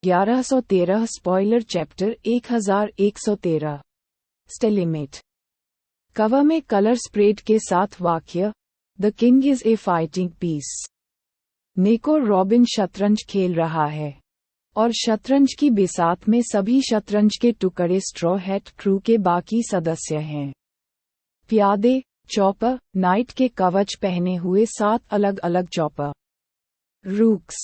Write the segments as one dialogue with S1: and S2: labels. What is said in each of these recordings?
S1: 1113 spoiler chapter 1113 stalemate cover में colour spread के साथ वाक्य the king is a fighting piece. Nico Robin शतरंज खेल रहा है और शतरंज की बिसात में सभी शतरंज के टुकड़े स्ट्रॉ हैट क्रू के बाकी सदस्य हैं। प्यादे चॉपर नाइट के कवच पहने हुए 7 अलग अलग चॉपर। रूक्स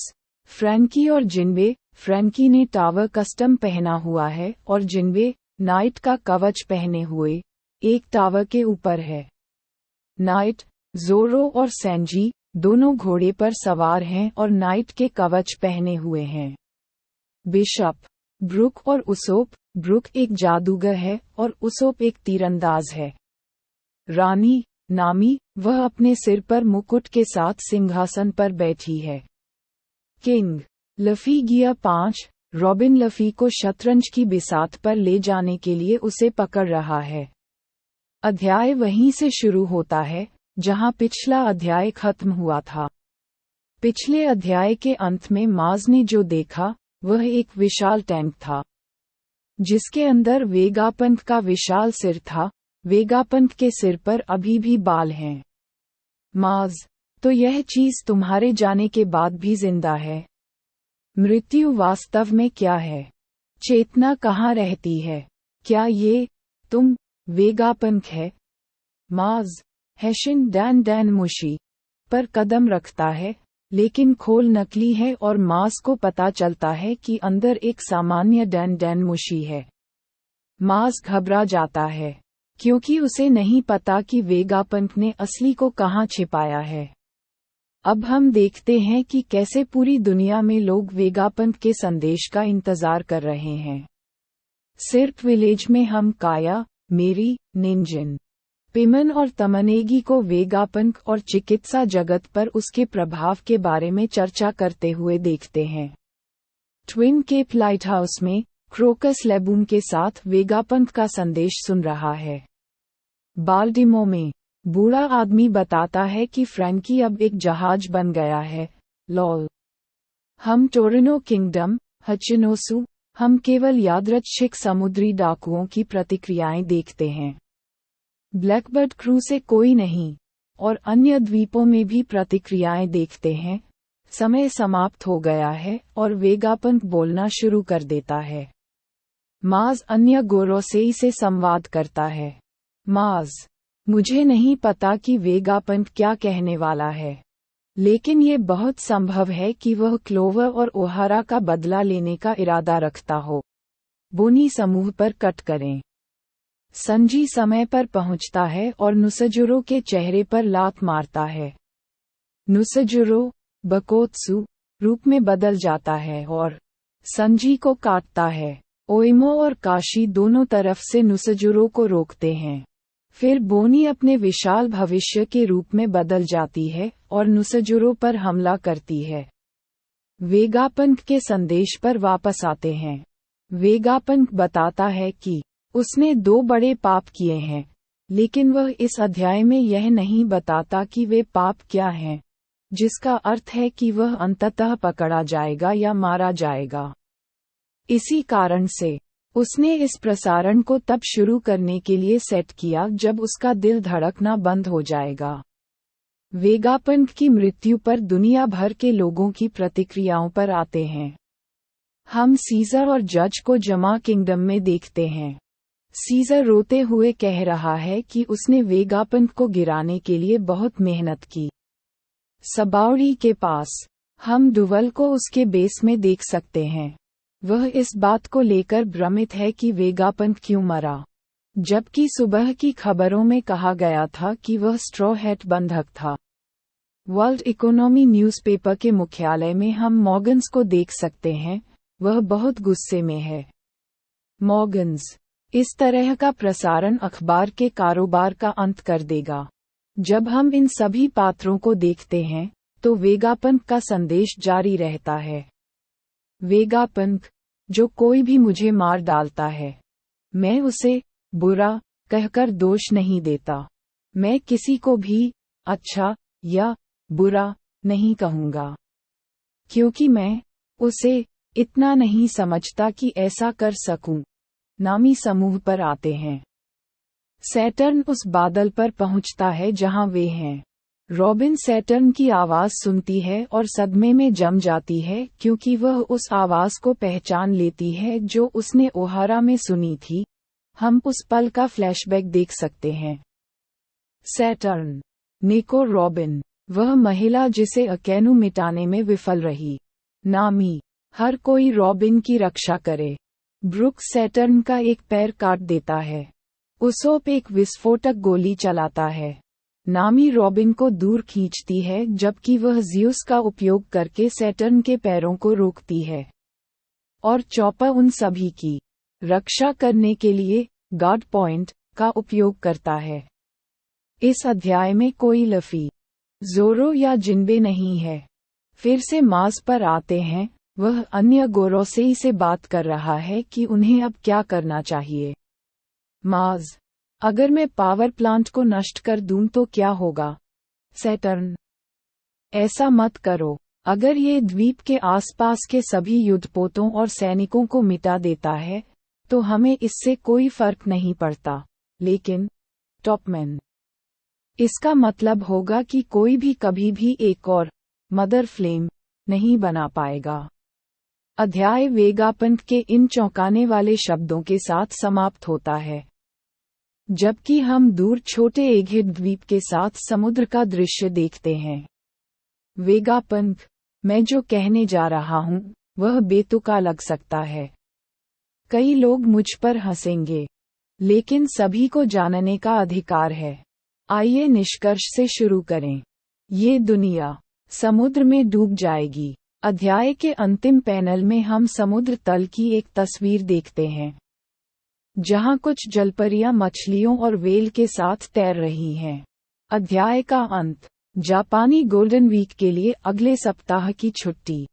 S1: फ्रैंकी और जिनवे। फ्रैंकी ने टावर कस्टम पहना हुआ है और जिनवे नाइट का कवच पहने हुए एक टावर के ऊपर है। नाइट जोरो और सैंजी दोनों घोड़े पर सवार हैं और नाइट के कवच पहने हुए हैं। बिशप ब्रुक और उसोप। ब्रुक एक जादूगर है और उसोप एक तीरंदाज है। रानी नामी वह अपने सिर पर मुकुट के साथ सिंहासन पर बैठी है। King Luffy gear 5। Robin Luffy को शतरंज की बिसात पर ले जाने के लिए उसे पकड़ रहा है। अध्याय वहीं से शुरू होता है जहां पिछला अध्याय खत्म हुआ था। पिछले अध्याय के अंत में माज ने जो देखा वह एक विशाल टैंक था जिसके अंदर वेगापंत का विशाल सिर था। वेगापंत के सिर पर अभी भी बाल हैं। माज तो यह चीज तुम्हारे जाने के बाद भी जिंदा है। मृत्यु वास्तव में क्या है? चेतना कहाँ रहती है? क्या ये तुम वेगापंत है? माज हैशिन डैन डैन मुशी पर कदम रखता है लेकिन खोल नकली है और माज को पता चलता है कि अंदर एक सामान्य डैन डैन मुशी है। माज घबरा जाता है क्योंकि उसे नहीं पता कि वेगापंत ने असली को कहाँ छिपाया है। अब हम देखते हैं कि कैसे पूरी दुनिया में लोग वेगापंत के संदेश का इंतजार कर रहे हैं। सिर्फ विलेज में हम काया मेरी निंजिन पिमन और तमनेगी को वेगापंत और चिकित्सा जगत पर उसके प्रभाव के बारे में चर्चा करते हुए देखते हैं। ट्विन केप लाइट हाउस में क्रोकस लेबून के साथ वेगापंत का संदेश सुन रहा है। बाल्टिमो में बूढ़ा आदमी बताता है कि फ्रैंकी अब एक जहाज बन गया है। लॉल हम टोरिनो किंगडम हचिनोसु हम केवल यादृच्छिक समुद्री डाकुओं की प्रतिक्रियाएं देखते हैं। ब्लैकबर्ड क्रू से कोई नहीं और अन्य द्वीपों में भी प्रतिक्रियाएं देखते हैं। समय समाप्त हो गया है और वेगापंत बोलना शुरू कर देता है। माज अन्य गोरों से इसे संवाद करता है। माज मुझे नहीं पता कि वेगापंत क्या कहने वाला है लेकिन ये बहुत संभव है कि वह क्लोवर और ओहारा का बदला लेने का इरादा रखता हो। बोनी समूह पर कट करें। संजी समय पर पहुंचता है और नुसजुरो के चेहरे पर लात मारता है। नुसजुरो बकोत्सु रूप में बदल जाता है और संजी को काटता है। ओइमो और काशी दोनों तरफ से नुसजुरो को रोकते हैं। फिर बोनी अपने विशाल भविष्य के रूप में बदल जाती है और नुसजुरो पर हमला करती है। वेगापंत के संदेश पर वापस आते हैं। वेगापंत बताता है कि उसने 2 बड़े पाप किए हैं लेकिन वह इस अध्याय में यह नहीं बताता कि वे पाप क्या हैं, जिसका अर्थ है कि वह अंततः पकड़ा जाएगा या मारा जाएगा। इसी कारण से उसने इस प्रसारण को तब शुरू करने के लिए सेट किया जब उसका दिल धड़कना बंद हो जाएगा। वेगापंत की मृत्यु पर दुनिया भर के लोगों की प्रतिक्रियाओं पर आते हैं। हम सीजर और जज को जमा किंगडम में देखते हैं। सीजर रोते हुए कह रहा है कि उसने वेगापंत को गिराने के लिए बहुत मेहनत की। सबाउरी के पास हम डुवल को उसके बेस में देख सकते हैं। वह इस बात को लेकर भ्रमित है कि वेगापंत क्यों मरा, जबकि सुबह की खबरों में कहा गया था कि वह स्ट्रॉ हैट बंधक था। वर्ल्ड इकोनॉमी न्यूज़पेपर के मुख्यालय में हम मॉर्गन्स को देख सकते हैं। वह बहुत गुस्से में है। मॉर्गन्स इस तरह का प्रसारण अखबार के कारोबार का अंत कर देगा। जब हम इन सभी पात्रों को देखते हैं तो वेगापंत का संदेश जारी रहता है। वेगापंत जो कोई भी मुझे मार डालता है मैं उसे बुरा कहकर दोष नहीं देता। मैं किसी को भी अच्छा या बुरा नहीं कहूँगा क्योंकि मैं उसे इतना नहीं समझता कि ऐसा कर सकूं। नामी समूह पर आते हैं। सैटर्न उस बादल पर पहुंचता है जहां वे हैं। रॉबिन सैटर्न की आवाज सुनती है और सदमे में जम जाती है क्योंकि वह उस आवाज को पहचान लेती है जो उसने ओहारा में सुनी थी। हम उस पल का फ्लैशबैक देख सकते हैं। सैटर्न, निको रॉबिन, वह महिला जिसे अकेनु मिटाने में विफल रही। नामी, हर कोई रॉबिन की रक्षा करे। ब्रुक सैटर्न का एक पैर काट देता है। उसोप एक विस्फोटक गोली चलाता है। नामी रॉबिन को दूर खींचती है जबकि वह ज़्यूस का उपयोग करके सैटर्न के पैरों को रोकती है। और चॉपर उन सभी की रक्षा करने के लिए गार्ड पॉइंट का उपयोग करता है। इस अध्याय में कोई लफी, जोरो या जिनबे नहीं है। फिर से मार्स पर आते हैं। वह अन्य गोरोसेई से बात कर रहा है कि उन्हें अब क्या करना चाहिए। मार्स, अगर मैं पावर प्लांट को नष्ट कर दूं तो क्या होगा? सैटर्न, ऐसा मत करो। अगर ये द्वीप के आसपास के सभी युद्धपोतों और सैनिकों को मिटा देता है तो हमें इससे कोई फर्क नहीं पड़ता। लेकिन टॉपमैन, इसका मतलब होगा कि कोई भी कभी भी एक और मदर फ्लेम नहीं बना पाएगा। अध्याय वेगापंथ के इन चौंकाने वाले शब्दों के साथ समाप्त होता है। जबकि हम दूर छोटे एगिड द्वीप के साथ समुद्र का दृश्य देखते हैं। वेगापंथ, मैं जो कहने जा रहा हूं वह बेतुका लग सकता है। कई लोग मुझ पर हंसेंगे, लेकिन सभी को जानने का अधिकार है। आइए निष्कर्ष से शुरू करें। ये दुनिया समुद्र में डूब जाएगी। अध्याय के अंतिम पैनल में हम समुद्र तल की एक तस्वीर देखते हैं जहां कुछ जलपरियां मछलियों और व्हेल के साथ तैर रही हैं। अध्याय का अंत, जापानी गोल्डन वीक के लिए अगले सप्ताह की छुट्टी।